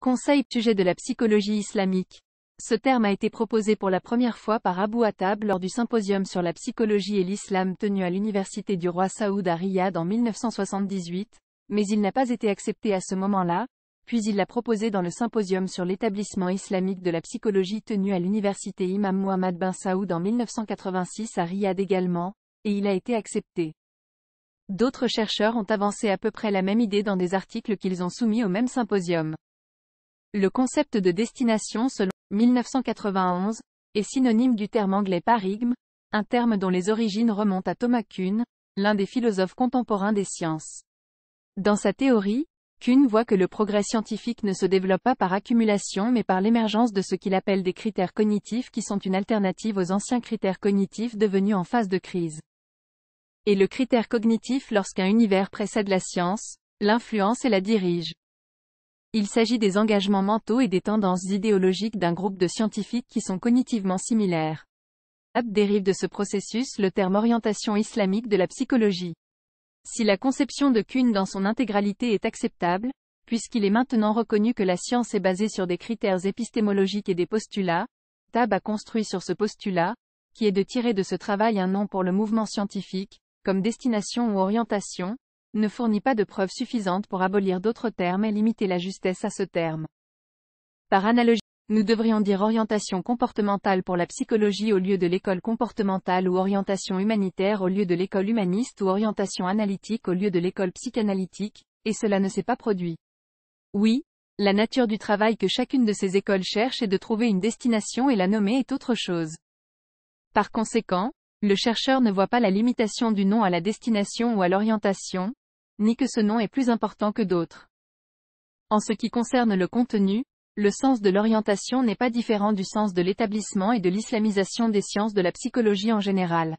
Conseil sujet de la psychologie islamique. Ce terme a été proposé pour la première fois par Abu Attab lors du symposium sur la psychologie et l'islam tenu à l'université du roi Saoud à Riyad en 1978, mais il n'a pas été accepté à ce moment-là, puis il l'a proposé dans le symposium sur l'établissement islamique de la psychologie tenu à l'université Imam Muhammad bin Saoud en 1986 à Riyad également, et il a été accepté. D'autres chercheurs ont avancé à peu près la même idée dans des articles qu'ils ont soumis au même symposium. Le concept de destination selon 1991 est synonyme du terme anglais paradigme, un terme dont les origines remontent à Thomas Kuhn, l'un des philosophes contemporains des sciences. Dans sa théorie, Kuhn voit que le progrès scientifique ne se développe pas par accumulation mais par l'émergence de ce qu'il appelle des critères cognitifs qui sont une alternative aux anciens critères cognitifs devenus en phase de crise. Et le critère cognitif lorsqu'un univers précède la science, l'influence et la dirige. Il s'agit des engagements mentaux et des tendances idéologiques d'un groupe de scientifiques qui sont cognitivement similaires. Dérive de ce processus le terme orientation islamique de la psychologie. Si la conception de Kuhn dans son intégralité est acceptable, puisqu'il est maintenant reconnu que la science est basée sur des critères épistémologiques et des postulats, Tabb a construit sur ce postulat, qui est de tirer de ce travail un nom pour le mouvement scientifique, comme destination ou orientation, ne fournit pas de preuves suffisantes pour abolir d'autres termes et limiter la justesse à ce terme. Par analogie, nous devrions dire orientation comportementale pour la psychologie au lieu de l'école comportementale ou orientation humanitaire au lieu de l'école humaniste ou orientation analytique au lieu de l'école psychanalytique, et cela ne s'est pas produit. Oui, la nature du travail que chacune de ces écoles cherche est de trouver une destination et la nommer est autre chose. Par conséquent, le chercheur ne voit pas la limitation du nom à la destination ou à l'orientation, ni que ce nom est plus important que d'autres. En ce qui concerne le contenu, le sens de l'orientation n'est pas différent du sens de l'établissement et de l'islamisation des sciences de la psychologie en général.